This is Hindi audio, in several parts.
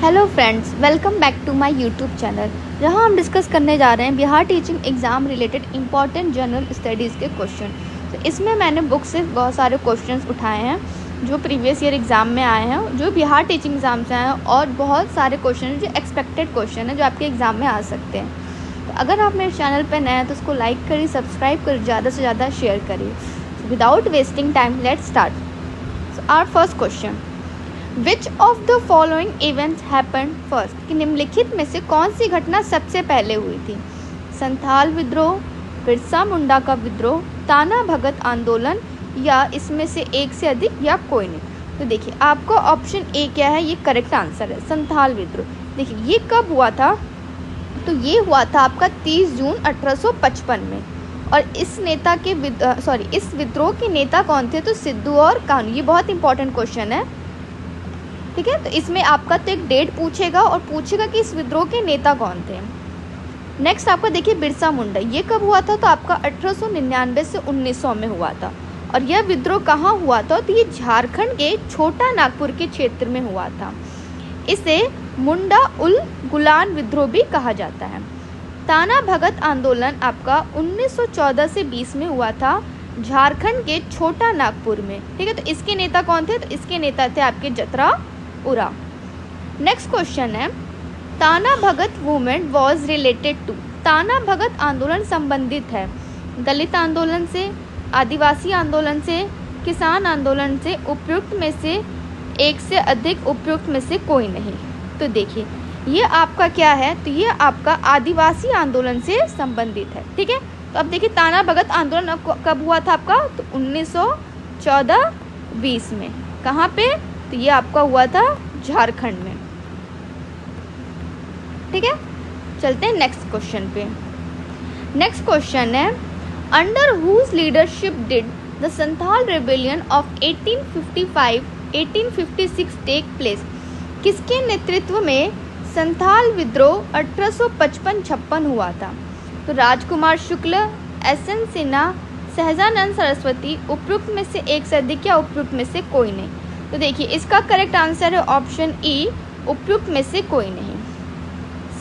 Hello friends, welcome back to my YouTube channel, जहां हम डिस्कस करने जा रहे हैं Bihar teaching exam related important general studies के क्वेश्चन। तो इसमें मैंने बुक से बहुत सारे क्वेश्चंस उठाए हैं जो प्रीवियस ईयर एग्ज़ाम में आए हैं, जो बिहार टीचिंग एग्ज़ाम से आए हैं, और बहुत सारे क्वेश्चन जो एक्सपेक्टेड क्वेश्चन हैं जो आपके एग्ज़ाम में आ सकते हैं। तो अगर आप मेरे चैनल पर नए हैं तो उसको लाइक करिए, सब्सक्राइब करिए, ज़्यादा से ज़्यादा शेयर करिए। Without wasting time let's start. So our first question, which of the following events happened first, कि निम्नलिखित में से कौन सी घटना सबसे पहले हुई थी? संथाल विद्रोह, बिरसा मुंडा का विद्रोह, ताना भगत आंदोलन, या इसमें से एक से अधिक, या कोई नहीं। तो देखिए आपका ऑप्शन ए क्या है, ये करेक्ट आंसर है, संथाल विद्रोह। देखिए ये कब हुआ था? तो ये हुआ था आपका 30 जून 1855 में। और इस नेता के इस विद्रोह के नेता कौन थे? तो सिद्धू और कान्हू। ये बहुत इंपॉर्टेंट क्वेश्चन है, ठीक है। तो इसमें आपका तो एक डेट पूछेगा और पूछेगा कि इस विद्रोह के नेता कौन थे। नेक्स्ट आपका देखिए बिरसा मुंडा, ये कब हुआ था? तो आपका 1899 से 1900 में हुआ था। और यह विद्रोह कहाँ हुआ था? तो ये झारखंड के छोटा नागपुर के क्षेत्र में हुआ था। इसे मुंडा उल गुलान विद्रोह भी कहा जाता है। ताना भगत आंदोलन आपका 1914 से 20 में हुआ था, झारखंड के छोटा नागपुर में, ठीक है। तो इसके नेता कौन थे? तो इसके नेता थे आपके जतरा उरा। नेक्स्ट क्वेश्चन है, ताना भगत मूवमेंट वॉज रिलेटेड टू, ताना भगत आंदोलन संबंधित है दलित आंदोलन से, आदिवासी आंदोलन से, किसान आंदोलन से, उपयुक्त में से एक से अधिक, उपयुक्त में से कोई नहीं। तो देखिए ये आपका क्या है? तो ये आपका आदिवासी आंदोलन से संबंधित है, ठीक है। तो अब देखिए ताना भगत आंदोलन कब हुआ था आपका? तो 1914-20 में। कहाँ पे? तो ये आपका हुआ था झारखंड में, ठीक है। चलते हैं नेक्स्ट क्वेश्चन पे। नेक्स्ट क्वेश्चन है, under whose leadership did the Santhal rebellion of 1855-1856 take place, किसके नेतृत्व में संथाल विद्रोह 1855-56 हुआ था? तो राजकुमार शुक्ल, एस.एन. सिन्हा, सहजानंद सरस्वती, उपयुक्त में से एक से अधिक, या उपयुक्त में से कोई नहीं। तो देखिए इसका करेक्ट आंसर है ऑप्शन ई, उपयुक्त में से कोई नहीं।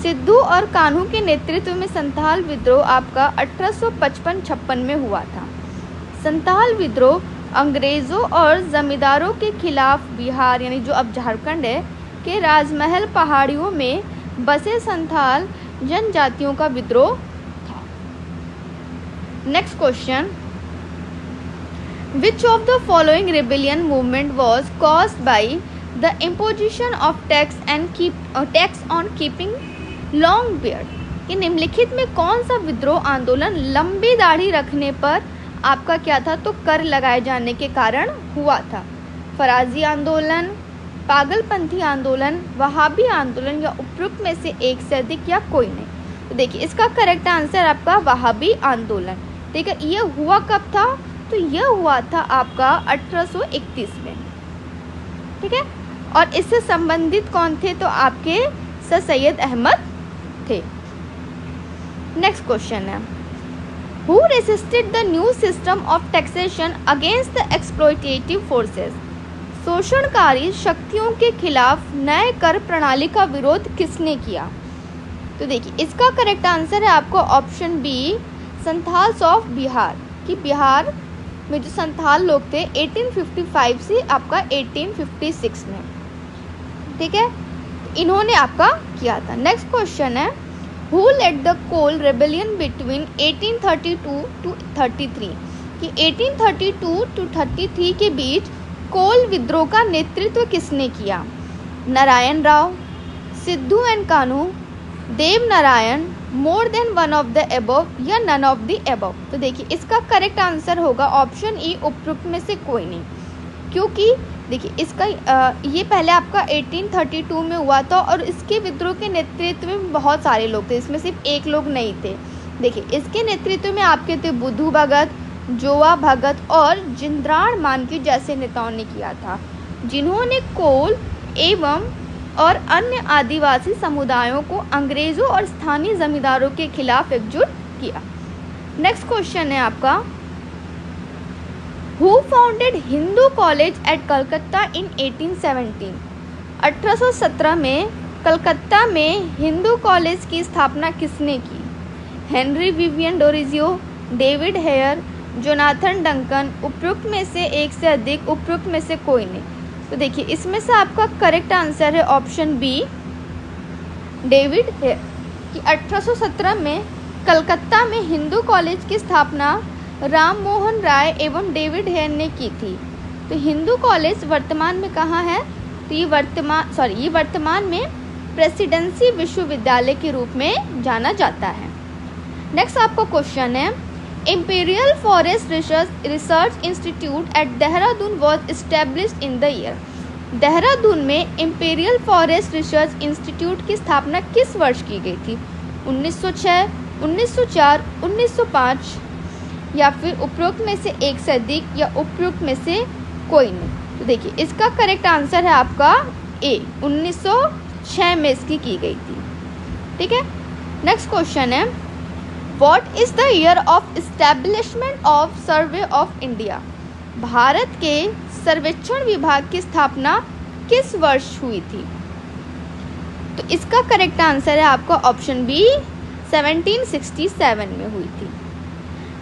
सिद्धू और कान्हू के नेतृत्व में संथाल विद्रोह आपका 1855-56 में हुआ था। संथाल विद्रोह अंग्रेजों और जमींदारों के खिलाफ बिहार, यानी जो अब झारखंड है, के राजमहल पहाड़ियों में बसे संथाल जनजातियों का विद्रोह था। Next question, Which of the following rebellion movement was caused by the imposition of tax on keeping long beard? कि निम्नलिखित में कौन सा विद्रोह आंदोलन लंबी दाढ़ी रखने पर आपका क्या था? तो कर लगाए जाने के कारण हुआ था। फराजी आंदोलन, पागलपंथी आंदोलन, वहाबी आंदोलन, या उपयुक्त में से एक से अधिक, या कोई नहीं। तो देखिए इसका करेक्ट आंसर आपका वहाबी आंदोलन, ठीक है। ये हुआ कब था? तो यह हुआ था आपका 1831 में, ठीक है। और इससे संबंधित कौन थे? तो आपके सर सैयद अहमद थे। नेक्स्ट क्वेश्चन है, who resisted the new system of taxation against the exploitative forces, शोषणकारी शक्तियों के खिलाफ नए कर प्रणाली का विरोध किसने किया? तो देखिए इसका करेक्ट आंसर है आपको option B, Santhals of Bihar. कि बिहार में जो संथाल लोग थे 1855 से आपका 1856 में, ठीक है, इन्होंने आपका किया था। नेक्स्ट क्वेश्चन है, who led the Kol rebellion between 1832 to 33, कि 1832 टू 33 के बीच कोल विद्रोह का नेतृत्व किसने किया? Narayan Rao, Sidhu and Kanhu, Dev Narayan, more than one of the above, या नन ऑफ द एबव। तो देखिए इसका करेक्ट आंसर होगा ऑप्शन ई, उपयुक्त में से कोई नहीं। क्योंकि देखिए इसका ये पहले आपका 1832 में हुआ था, और इसके विद्रोह के नेतृत्व में बहुत सारे लोग थे, इसमें सिर्फ एक लोग नहीं थे। देखिए इसके नेतृत्व में आपके थे बुद्धू भगत, जोआ भगत और जिंद्राण मानकी जैसे नेताओं ने किया था, जिन्होंने कोल एवं और अन्य आदिवासी समुदायों को अंग्रेजों और स्थानीय जमींदारों के खिलाफ एकजुट किया। नेक्स्ट क्वेश्चन है आपका, who founded Hindu college at Calcutta in 1817? 1817 में कलकत्ता में हिंदू कॉलेज की स्थापना किसने की? Henry Vivian Derozio, David Hare, Jonathan Duncan, उपयुक्त में से एक से अधिक, उपयुक्त में से कोई नहीं। तो देखिए इसमें से आपका करेक्ट आंसर है ऑप्शन बी, डेविड हेयर, कि 1817 में कलकत्ता में हिंदू कॉलेज की स्थापना राम मोहन राय एवं डेविड हेयर ने की थी। तो हिंदू कॉलेज वर्तमान में कहाँ है? तो ये वर्तमान में प्रेसिडेंसी विश्वविद्यालय के रूप में जाना जाता है। नेक्स्ट आपका क्वेश्चन है, imperial forest research institute eight Dehradun was established in the year. Dehradun में इंपीरियल फॉरेस्ट रिसर्च इंस्टीट्यूट की स्थापना किस वर्ष की गई थी? 1906, 1904, 1905, या फिर उपरोक्त में से एक से अधिक, या उपयुक्त में से कोई नहीं। तो देखिए इसका करेक्ट आंसर है आपका ए, 1906 में इसकी की गई थी। ठीक है। नेक्स्ट क्वेश्चन है, what is the year of establishment of survey of India. Bharat के सर्वेक्षण विभाग की स्थापना किस वर्ष हुई थी? तो इसका करेक्ट आंसर है आपका ऑप्शन बी, 1767 में हुई थी।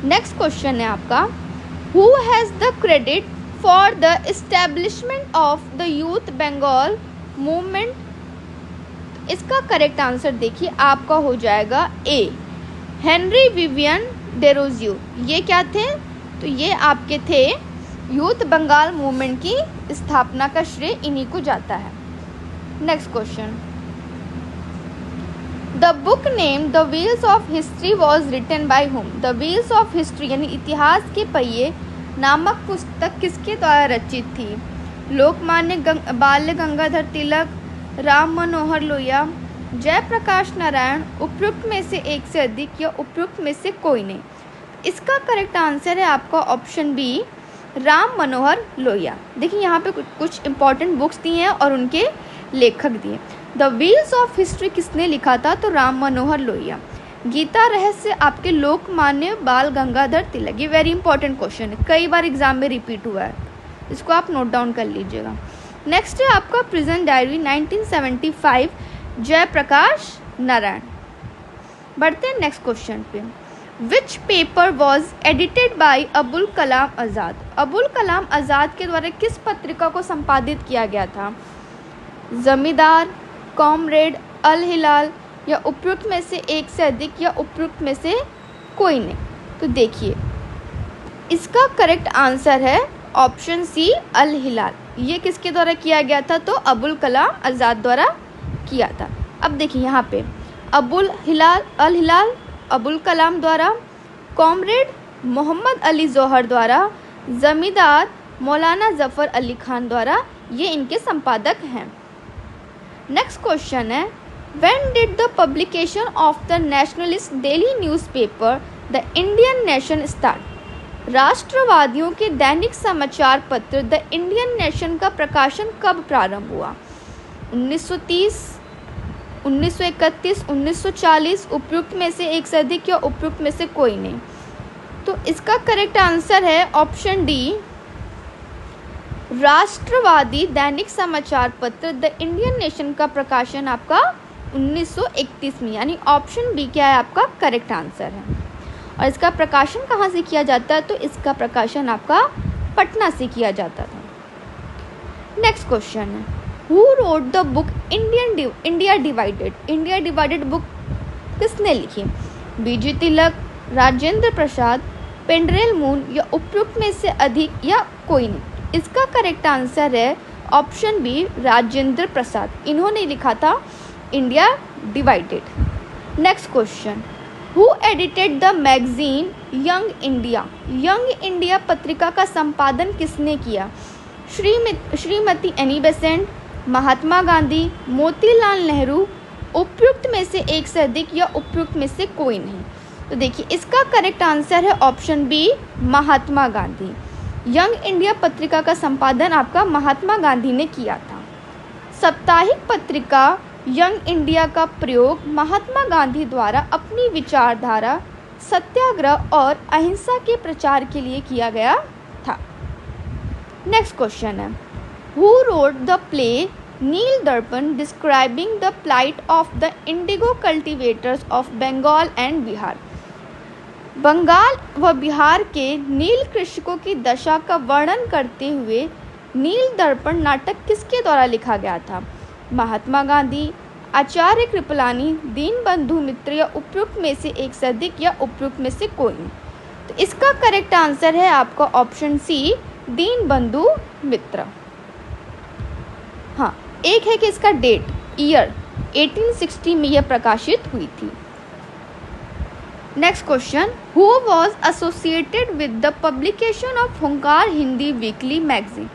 नेक्स्ट क्वेश्चन है आपका, who has the credit for the establishment of the youth Bengal movement. इसका करेक्ट आंसर देखिए आपका हो जाएगा ए, हेनरी विवियन डेरोजियो। ये क्या थे? तो ये आपके थे यूथ बंगाल मूवमेंट की स्थापना का श्रेय इन्हीं को जाता है। Next question, the book name the wheels of history was written by whom. The wheels of history यानी इतिहास के पहिए नामक पुस्तक किसके द्वारा रचित थी? लोकमान्य बाल गंगाधर तिलक, राम मनोहर लोहिया, जयप्रकाश नारायण, उपयुक्त में से एक से अधिक, या उपयुक्त में से कोई नहीं। इसका करेक्ट आंसर है आपका ऑप्शन बी, राम मनोहर लोहिया। देखिए यहाँ पे कुछ इंपॉर्टेंट बुक्स दी हैं और उनके लेखक दिए। द व्हील्स ऑफ हिस्ट्री किसने लिखा था? तो राम मनोहर लोहिया। गीता रहस्य आपके लोकमान्य बाल गंगाधर तिलक। ये वेरी इंपॉर्टेंट क्वेश्चन है, कई बार एग्जाम में रिपीट हुआ है, इसको आप नोट डाउन कर लीजिएगा। नेक्स्ट है आपका प्रिजन डायरी 1975, जयप्रकाश नारायण। बढ़ते हैं नेक्स्ट क्वेश्चन पे, which paper was edited by Abul Kalam Azad. Abul Kalam Azad के द्वारा किस पत्रिका को संपादित किया गया था? जमींदार, कॉमरेड, अल हिलाल, या उपयुक्त में से एक से अधिक, या उपयुक्त में से कोई नहीं। तो देखिए इसका करेक्ट आंसर है ऑप्शन सी, अल हिलाल। ये किसके द्वारा किया गया था? तो अबुल कलाम आज़ाद द्वारा किया था। अब देखिए यहाँ पे अल हिलाल अबुल कलाम द्वारा, कॉमरेड मोहम्मद अली जौहर द्वारा, जमींदार मौलाना जफ़र अली खान द्वारा, ये इनके संपादक हैं। नेक्स्ट क्वेश्चन है, when did the publication of the nationalist daily newspaper the Indian nation start. राष्ट्रवादियों के दैनिक समाचार पत्र द इंडियन नेशन का प्रकाशन कब प्रारंभ हुआ? 1930, 1931, 1940, उपयुक्त में से एक से अधिक, या उपयुक्त में से कोई नहीं। तो इसका करेक्ट आंसर है ऑप्शन डी, राष्ट्रवादी दैनिक समाचार पत्र द इंडियन नेशन का प्रकाशन आपका 1931 में, यानी ऑप्शन बी क्या है आपका करेक्ट आंसर है। और इसका प्रकाशन कहाँ से किया जाता है? तो इसका प्रकाशन आपका पटना से किया जाता था। नेक्स्ट क्वेश्चन है, who wrote the book India divided. India divided book किसने लिखी? बीजी तिलक, राजेंद्र प्रसाद, पेंड्रेल मून, या उपयुक्त में से अधिक, या कोई नहीं। इसका करेक्ट आंसर है ऑप्शन बी, राजेंद्र प्रसाद। इन्होंने लिखा था India divided. Next question, who edited the magazine young India. Young India पत्रिका का संपादन किसने किया? श्रीमती एनी बेसेंट, महात्मा गांधी, मोतीलाल नेहरू, उपयुक्त में से एक से अधिक, या उपयुक्त में से कोई नहीं। तो देखिए इसका करेक्ट आंसर है option B, Mahatma Gandhi. Young India पत्रिका का संपादन आपका महात्मा गांधी ने किया था। साप्ताहिक पत्रिका यंग इंडिया का प्रयोग महात्मा गांधी द्वारा अपनी विचारधारा, सत्याग्रह और अहिंसा के प्रचार के लिए किया गया था। नेक्स्ट क्वेश्चन है, who wrote the play Nil Darpan describing the plight of the indigo cultivators of Bengal and Bihar. Bengal व बिहार के नील कृषकों की दशा का वर्णन करते हुए नील दर्पण नाटक किसके द्वारा लिखा गया था? महात्मा गांधी, आचार्य कृपलानी, दीनबंधु मित्र या उपयुक्त में से एक से अधिक या उपयुक्त में से कोई नहीं। तो इसका करेक्ट आंसर है आपका ऑप्शन सी, दीनबंधु मित्र। हाँ, एक है कि इसका डेट, ईयर 1860 में यह प्रकाशित हुई थी। Next question, who was associated with the publication of हुंकार हिंदी वीकली मैगजीन।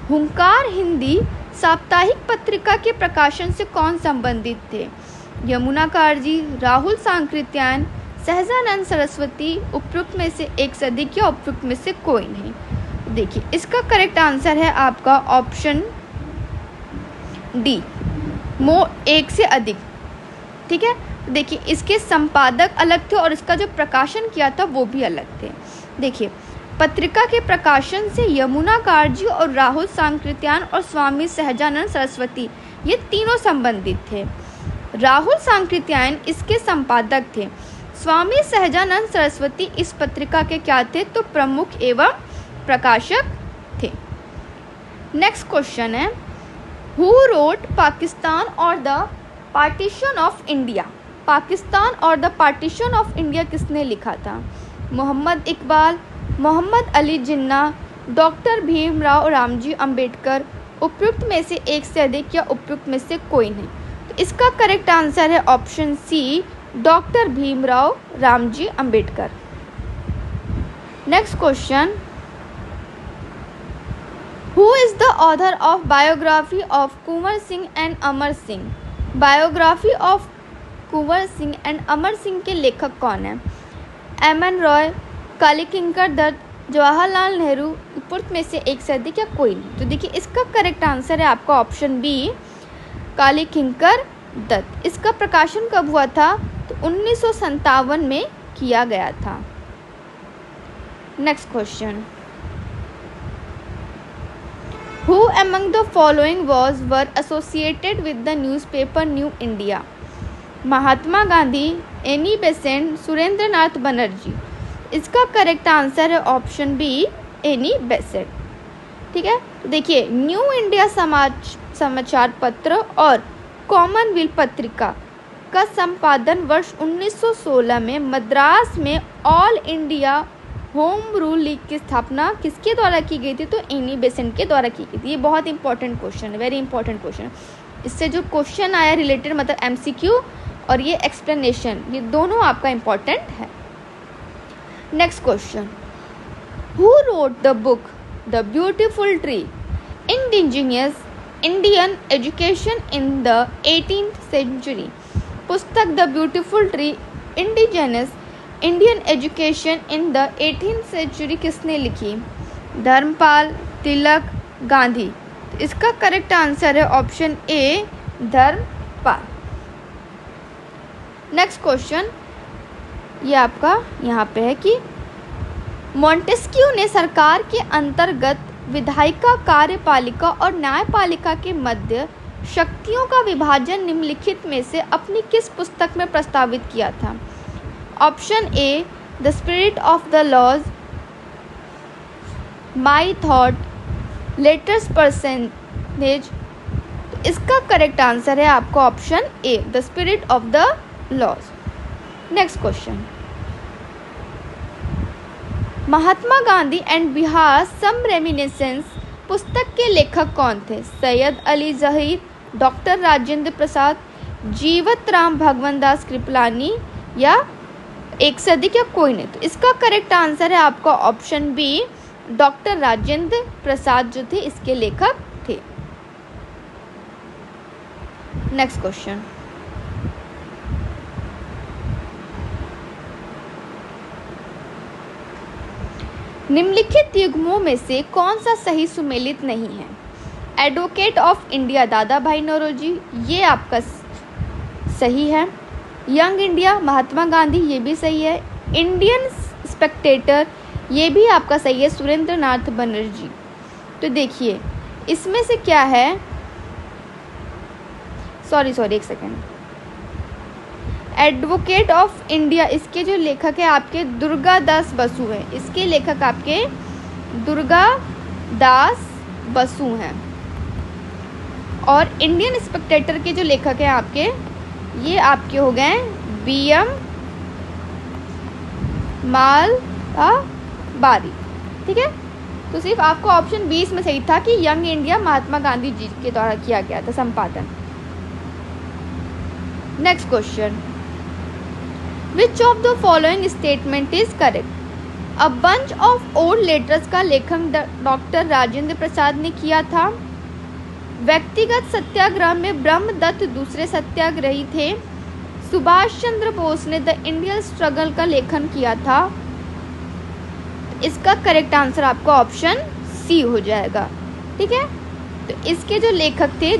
हुंकार हिंदी साप्ताहिक पत्रिका के प्रकाशन से कौन संबंधित थे? यमुना कारजी, राहुल सांकृत्यायन, सहजानंद सरस्वती, उपयुक्त में से एक से अधिक या उपयुक्त में से कोई नहीं। देखिए इसका करेक्ट आंसर है आपका ऑप्शन डी, एक से अधिक। ठीक है, देखिए इसके संपादक अलग थे और इसका जो प्रकाशन किया था वो भी अलग थे। देखिए पत्रिका के प्रकाशन से यमुना कारजी और राहुल सांकृत्यायन और स्वामी सहजानंद सरस्वती ये तीनों संबंधित थे। राहुल सांकृत्यायन इसके संपादक थे। स्वामी सहजानंद सरस्वती इस पत्रिका के क्या थे? तो प्रमुख एवं प्रकाशक थे। नेक्स्ट क्वेश्चन है, हु रोट पाकिस्तान और the partition of India. Pakistan और द पार्टीशन ऑफ इंडिया किसने लिखा था? मोहम्मद इकबाल, मोहम्मद अली जिन्ना, डॉक्टर भीमराव रामजी अंबेडकर, उपयुक्त में से एक से अधिक या उपयुक्त में से कोई नहीं। तो इसका करेक्ट आंसर है option C, doctor Bhimrao Ramji Ambedkar. Next question, who is the author of biography of Kunwar Singh and Amar Singh. Biography of Kunwar Singh and Amar Singh के लेखक कौन है? एम.एन. रॉय, कालीकिंकर दत्त, जवाहरलाल नेहरू, उपयुक्त में से एक से अधिक या कोई नहीं। तो देखिए इसका करेक्ट आंसर है आपका ऑप्शन बी, कालीकिंकर दत्त। इसका प्रकाशन कब हुआ था? तो 1957 में किया गया था। Next question, who among the following was were associated with the newspaper New India. Mahatma Gandhi, Annie Besant, Surendra Nath Banerjee. इसका करेक्ट आंसर है ऑप्शन बी, एनी बेसेंट। ठीक है, तो देखिए न्यू इंडिया समाचार पत्र और कॉमनवेल्थ पत्रिका का संपादन वर्ष 1916 में मद्रास में all India home rule league की स्थापना किसके द्वारा की गई थी? तो एनी बेसेंट के द्वारा की गई थी। ये बहुत इंपॉर्टेंट क्वेश्चन है, वेरी इंपॉर्टेंट क्वेश्चन। इससे जो क्वेश्चन आया रिलेटेड मतलब एमसीक्यू और ये एक्सप्लेनेशन, ये दोनों आपका इंपॉर्टेंट है। Next question, who wrote the book the beautiful tree indigenous Indian education in the 18th century. पुस्तक the beautiful tree indigenous Indian education in the 18th century किसने लिखी? धर्मपाल, तिलक, गांधी। तो इसका करेक्ट आंसर है option A, Dharampal. Next question, ये आपका यहाँ पे है कि मॉन्टेस्क्यू ने सरकार के अंतर्गत विधायिका, कार्यपालिका और न्यायपालिका के मध्य शक्तियों का विभाजन निम्नलिखित में से अपनी किस पुस्तक में प्रस्तावित किया था? Option A, the spirit of the laws, my thought, latest percentage. तो इसका करेक्ट आंसर है आपका option A, the spirit of the laws. Next question, Mahatma Gandhi and Bihar some reminiscence पुस्तक के लेखक कौन थे? सैयद अली जहीर, डॉक्टर राजेंद्र प्रसाद, जीवत राम भगवान दास कृपलानी या एक से अधिक या कोई नहीं। तो इसका करेक्ट आंसर है आपका ऑप्शन बी, डॉक्टर राजेंद्र प्रसाद जो थे इसके लेखक थे। नेक्स्ट क्वेश्चन, निम्नलिखित युग्मों में से कौन सा सही सुमेलित नहीं है? एडवोकेट ऑफ इंडिया दादा भाई नौरोजी, ये आपका सही है। यंग इंडिया महात्मा गांधी, ये भी सही है। इंडियन स्पेक्टेटर, ये भी आपका सही है, सुरेंद्र नाथ बनर्जी। तो देखिए इसमें से क्या है, सॉरी एक सेकेंड, एडवोकेट ऑफ इंडिया, इसके जो लेखक है आपके दुर्गा दास बसु हैं, इसके लेखक आपके दुर्गा दास बसु हैं। और इंडियन स्पेक्टेटर के जो लेखक हैं आपके, ये आपके हो गए BM मालबारी। ठीक है, तो सिर्फ आपको ऑप्शन 20 में सही था कि यंग इंडिया महात्मा गांधी जी के द्वारा किया गया था संपादन। Next question, which of the following statement is correct? A bunch of old letters का लेखन डॉक्टर राजेंद्र प्रसाद ने किया था। व्यक्तिगत सत्याग्रह में ब्रह्मदत्त दूसरे सत्याग्रही थे। सुभाष चंद्र बोस ने द इंडियन स्ट्रगल का लेखन किया था। इसका करेक्ट आंसर आपका ऑप्शन सी हो जाएगा। ठीक है, तो इसके जो लेखक थे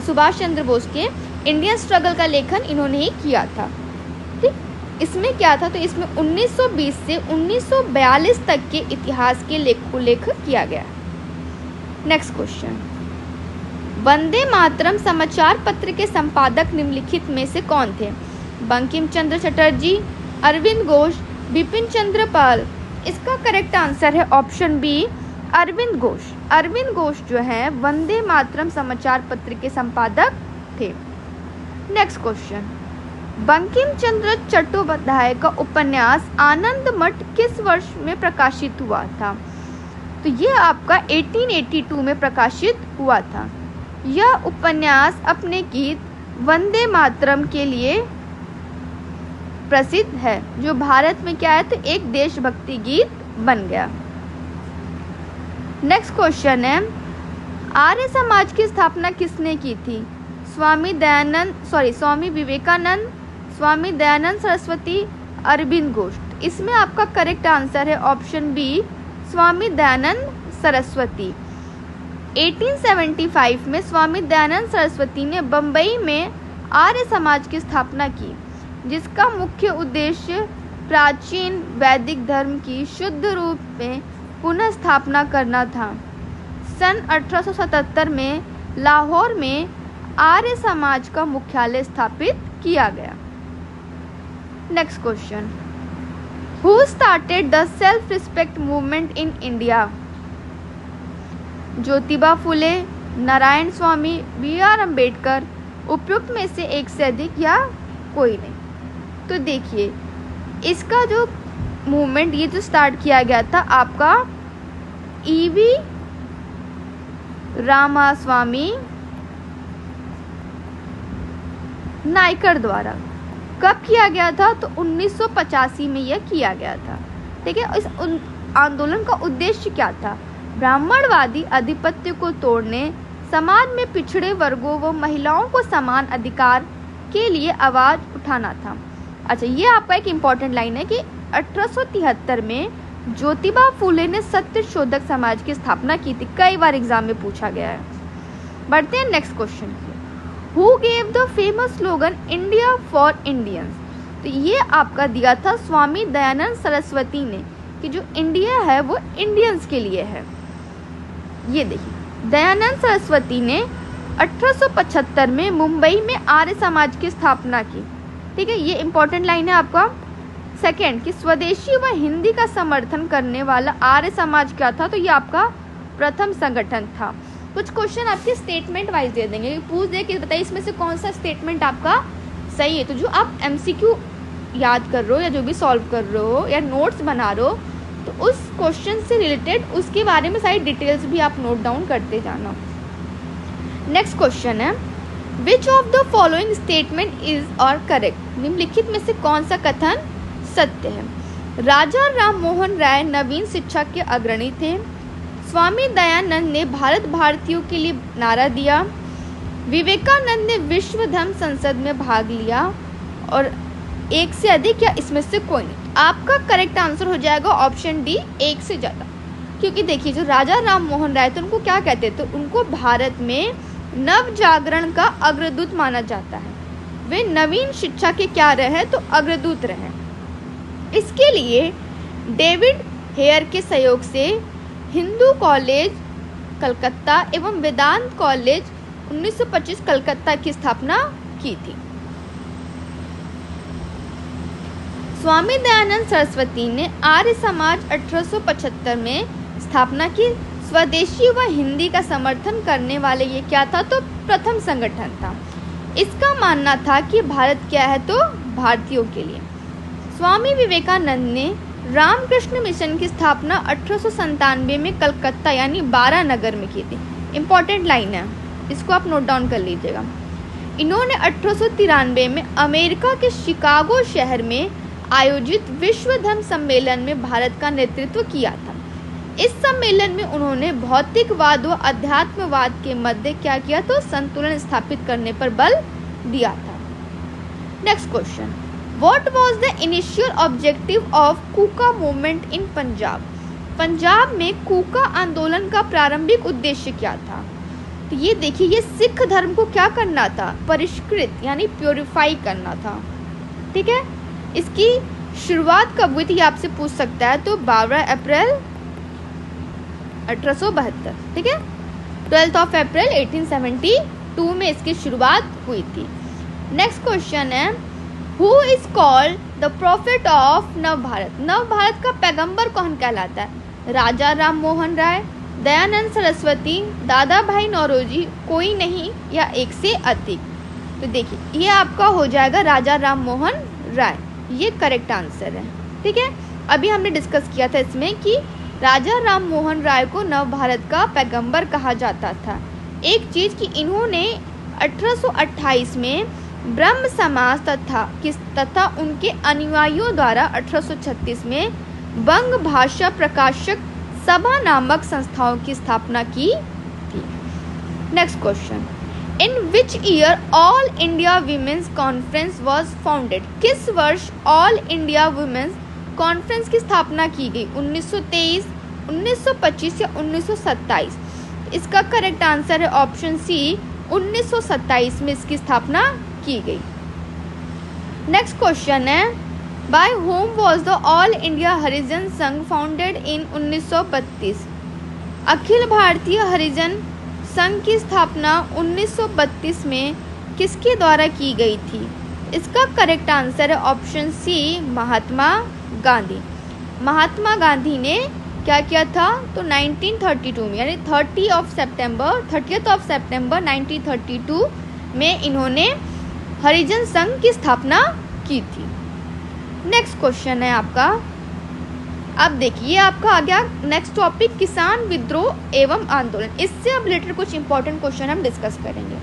सुभाष चंद्र बोस के इंडियन स्ट्रगल का लेखन इन्होंने ही किया था। ठीक, इसमें क्या था, तो इसमें 1920 से 1942 तक के इतिहास के उल्लेख किया गया। नेक्स्ट क्वेश्चन, वंदे मातरम समाचार पत्र के संपादक निम्नलिखित में से कौन थे? बंकिम चंद्र चटर्जी, अरविंद घोष, बिपिन चंद्र पाल। इसका करेक्ट आंसर है ऑप्शन बी, अरविंद घोष। अरविंद घोष जो है वंदे मातरम समाचार पत्र के संपादक थे। नेक्स्ट क्वेश्चन, बंकिम चंद्र चट्टोपाध्याय का उपन्यास आनंद मठ किस वर्ष में प्रकाशित हुआ था? तो ये आपका 1882 में प्रकाशित हुआ था। यह उपन्यास अपने गीत वंदे मातरम के लिए प्रसिद्ध है, जो भारत में क्या है, तो एक देशभक्ति गीत बन गया। नेक्स्ट क्वेश्चन है, आर्य समाज की स्थापना किसने की थी? स्वामी विवेकानंद, स्वामी दयानंद सरस्वती, अरविंद घोष। इसमें आपका करेक्ट आंसर है ऑप्शन बी, स्वामी दयानंद सरस्वती। 1875 में स्वामी दयानंद सरस्वती ने बम्बई में आर्य समाज की स्थापना की, जिसका मुख्य उद्देश्य प्राचीन वैदिक धर्म की शुद्ध रूप में पुनः स्थापना करना था। सन 1877 में लाहौर में आर्य समाज का मुख्यालय स्थापित किया गया। Next question, who started the self respect movement in India? Jyotiba Phule, Narayan Swami, BR Ambedkar. उपयुक्त में से एक से अधिक या कोई नहीं। तो देखिए, इसका जो मूवमेंट ये जो स्टार्ट किया गया था आपका EV रामास्वामी नायकर द्वारा। कब किया गया था? तो 1985 में यह किया गया था। ठीक है, इस आंदोलन का उद्देश्य क्या था? ब्राह्मणवादी आधिपत्य को तोड़ने, समाज में पिछड़े वर्गों व महिलाओं को समान अधिकार के लिए आवाज उठाना था। अच्छा, ये आपका एक इम्पॉर्टेंट लाइन है कि 1873 में ज्योतिबा फुले ने सत्य शोधक समाज की स्थापना की थी। कई बार एग्जाम में पूछा गया है। बढ़ते हैं नेक्स्ट क्वेश्चन की। Who gave the famous slogan India for Indians? तो ये आपका दिया था स्वामी दयानंद सरस्वती ने कि जो इंडिया है वो इंडियंस के लिए है। ये देखिए, दयानंद सरस्वती ने 1875 में मुंबई में आर्य समाज की स्थापना की। ठीक है, ये इंपॉर्टेंट लाइन है आपका। सेकेंड, कि स्वदेशी व हिंदी का समर्थन करने वाला आर्य समाज क्या था? तो ये आपका प्रथम संगठन था। कुछ क्वेश्चन आपके स्टेटमेंट वाइज दे देंगे, पूछ दे कि बताइए इसमें से कौन सा स्टेटमेंट आपका सही है। तो जो आप MCQ याद कर रहे हो या जो भी सॉल्व कर रहे हो या नोट्स बना रहे हो, तो उस क्वेश्चन से रिलेटेड उसके बारे में सारी डिटेल्स भी आप नोट डाउन करते जाना। नेक्स्ट क्वेश्चन है, विच of the following statement is और करेक्ट? निम्नलिखित में से कौन सा कथन सत्य है? राजा राम मोहन राय नवीन शिक्षा के अग्रणी थे। स्वामी दयानंद ने भारत भारतीयों के लिए नारा दिया। विवेकानंद ने विश्व धर्म संसद में भाग लिया। और एक से अधिक या इसमें से कोई नहीं। आपका करेक्ट आंसर हो जाएगा ऑप्शन डी, एक से ज़्यादा। क्योंकि देखिए, जो राजा राम मोहन राय थे उनको क्या कहते थे? उनको भारत में नव जागरण का अग्रदूत माना जाता है। वे नवीन शिक्षा के क्या रहे? तो अग्रदूत रहे। इसके लिए डेविड हेयर के सहयोग से हिंदू कॉलेज कलकत्ता एवं वेदांत कॉलेज 1925 कलकत्ता की स्थापना की थी। स्वामी दयानंद सरस्वती ने आर्य समाज 1875 में स्थापना की। स्वदेशी व हिंदी का समर्थन करने वाले ये क्या था, तो प्रथम संगठन था। इसका मानना था कि भारत क्या है, तो भारतीयों के लिए। स्वामी विवेकानंद ने रामकृष्ण मिशन की स्थापना 1897 में कलकत्ता यानी बारा नगर में की थी। इंपॉर्टेंट लाइन है, इसको आप नोट डाउन कर लीजिएगा। इन्होंने 1893 में अमेरिका के शिकागो शहर में आयोजित विश्व धर्म सम्मेलन में भारत का नेतृत्व किया था। इस सम्मेलन में उन्होंने भौतिकवाद व अध्यात्मवाद के मध्य क्या किया, तो संतुलन स्थापित करने पर बल दिया था। Next question, what was the initial objective of Kuka movement in Punjab? Punjab में कूका आंदोलन का प्रारंभिक उद्देश्य क्या था? तो ये देखिए, ये सिख धर्म को क्या करना था, परिष्कृत यानी प्योरीफाई करना था। ठीक है, इसकी शुरुआत कब हुई थी आपसे पूछ सकता है, तो 12 अप्रैल 1872। ठीक है, 12 अप्रैल 1872 में इसकी शुरुआत हुई थी। नेक्स्ट क्वेश्चन है, who is called the profit of नव भारत? नव भारत का पैगंबर कौन कहलाता है? राजा राम मोहन राय, दयानंद सरस्वती, दादा भाई नौरोजी, कोई नहीं, या एक से अधिक? तो देखिए, ये आपका हो जाएगा राजा राम मोहन राय, ये करेक्ट आंसर है। ठीक है, अभी हमने डिस्कस किया था इसमें कि राजा राम मोहन राय को नव भारत का पैगंबर कहा जाता था। एक चीज़ कि इन्होंने 1828 में ब्रह्म समाज तथा उनके अनुयायियों द्वारा 1836 में बंग भाषा प्रकाशक सभा नामक संस्थाओं की स्थापना की थी। Next question, in which year all India women's conference was founded? किस वर्ष ऑल इंडिया वुमेन्स कॉन्फ्रेंस की स्थापना की गई? 1923, 1925 या 1927? इसका करेक्ट आंसर है ऑप्शन सी, 1927 में इसकी स्थापना की गई। नेक्स्ट क्वेश्चन है, by whom was the all India Harijan Sangh founded इन 1932? अखिल भारतीय हरिजन संघ की स्थापना 1932 में किसके द्वारा की गई थी? इसका करेक्ट आंसर है ऑप्शन सी, महात्मा गांधी। महात्मा गांधी ने क्या किया था, तो 1932 में यानी 30 सितंबर 1932 में इन्होंने हरिजन संघ की स्थापना की थी। नेक्स्ट क्वेश्चन है आपका, अब देखिए आपका आ गया नेक्स्ट टॉपिक, किसान विद्रोह एवं आंदोलन। इससे अब रिलेटेड कुछ इंपॉर्टेंट क्वेश्चन हम डिस्कस करेंगे।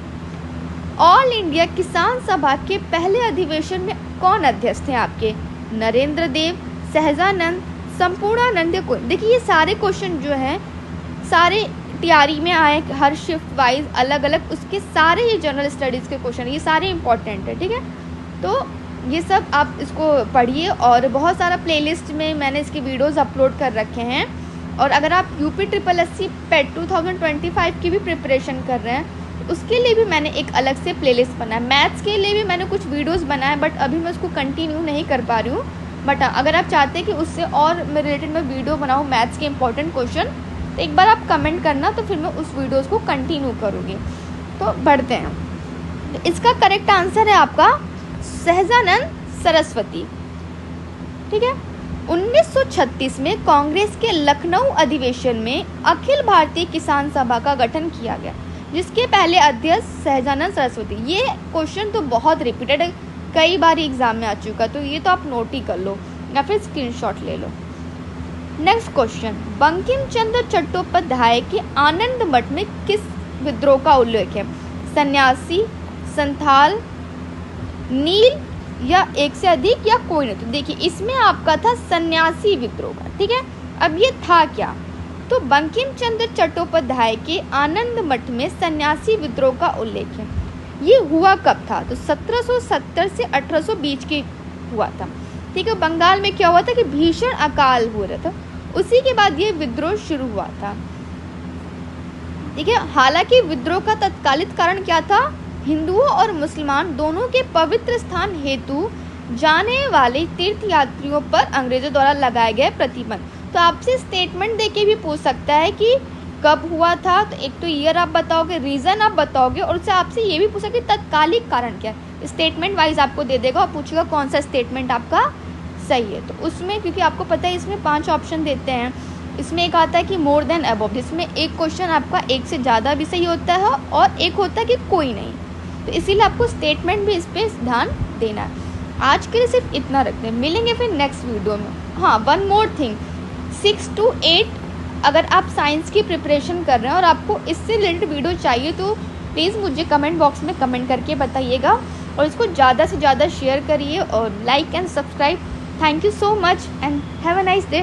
ऑल इंडिया किसान सभा के पहले अधिवेशन में कौन अध्यक्ष थे आपके? नरेंद्र देव, सहजानंद, संपूर्णानंद, कोई? देखिए, ये सारे क्वेश्चन जो हैं सारे तैयारी में आए, हर शिफ्ट वाइज अलग अलग, उसके सारे ये जनरल स्टडीज़ के क्वेश्चन, ये सारे इंपॉर्टेंट है। ठीक है, तो ये सब आप इसको पढ़िए, और बहुत सारा प्लेलिस्ट में मैंने इसके वीडियोस अपलोड कर रखे हैं। और अगर आप यूपी SSSC पेट 2025 की भी प्रिपरेशन कर रहे हैं, उसके लिए भी मैंने एक अलग से प्लेलिस्ट बनाया। मैथ्स के लिए भी मैंने कुछ वीडियोस बनाए, बट अभी मैं उसको कंटिन्यू नहीं कर पा रही हूँ। बट अगर आप चाहते हैं कि उससे और मैं रिलेटेड मैं वीडियो बनाऊँ मैथ्स के इंपॉर्टेंट क्वेश्चन, तो एक बार आप कमेंट करना, तो फिर मैं उस वीडियोज़ को कंटिन्यू करूँगी। तो बढ़ते हैं, तो इसका करेक्ट आंसर है आपका सहजानंद सरस्वती। ठीक है, 1936 में कांग्रेस के लखनऊ अधिवेशन में अखिल भारतीय किसान सभा का गठन किया गया, जिसके पहले अध्यक्ष सहजानंद सरस्वती। ये क्वेश्चन तो बहुत रिपीटेड है, कई बार एग्जाम में आ चुका, तो ये तो आप नोट ही कर लो या फिर स्क्रीनशॉट ले लो। नेक्स्ट क्वेश्चन, बंकिम चंद्र चट्टोपाध्याय के आनंद मठ में किस विद्रोह का उल्लेख है? सन्यासी, संथाल, नील, या एक से अधिक, या कोई नहीं? तो देखिए, इसमें आपका था सन्यासी विद्रोह का। ठीक है, अब ये था क्या, तो बंकिम चंद्र चट्टोपाध्याय के आनंद मठ में सन्यासी विद्रोह का उल्लेख है। ये हुआ कब था, तो 1770 से 1820 के हुआ था। ठीक है, बंगाल में क्या हुआ था कि भीषण अकाल हो रहा था, उसी के बाद ये विद्रोह शुरू हुआ था। ठीक है, हालांकि विद्रोह का तत्कालिक कारण क्या था? हिंदुओं और मुसलमान दोनों के पवित्र स्थान हेतु जाने वाले तीर्थ यात्रियों पर अंग्रेजों द्वारा लगाए गए प्रतिबंध। तो आपसे स्टेटमेंट देके भी पूछ सकता है कि कब हुआ था, तो एक तो ईयर आप बताओगे, रीज़न आप बताओगे, और उससे आपसे ये भी पूछा कि तत्कालिक कारण क्या है। स्टेटमेंट वाइज आपको दे देगा और पूछेगा कौन सा स्टेटमेंट आपका सही है। तो उसमें क्योंकि आपको पता है इसमें 5 ऑप्शन देते हैं, इसमें एक आता है कि मोर देन अबव, जिसमें एक क्वेश्चन आपका एक से ज़्यादा भी सही होता है और एक होता है कि कोई नहीं। तो इसीलिए आपको स्टेटमेंट भी इस पर ध्यान देना है। आज के लिए सिर्फ इतना रखते हैं, मिलेंगे फिर नेक्स्ट वीडियो में। हाँ, वन मोर थिंग, 6 to 8 अगर आप साइंस की प्रिपरेशन कर रहे हैं और आपको इससे रिलेटेड वीडियो चाहिए तो प्लीज़ मुझे कमेंट बॉक्स में कमेंट करके बताइएगा, और इसको ज़्यादा से ज़्यादा शेयर करिए और like and subscribe. Thank you so much and have a nice day.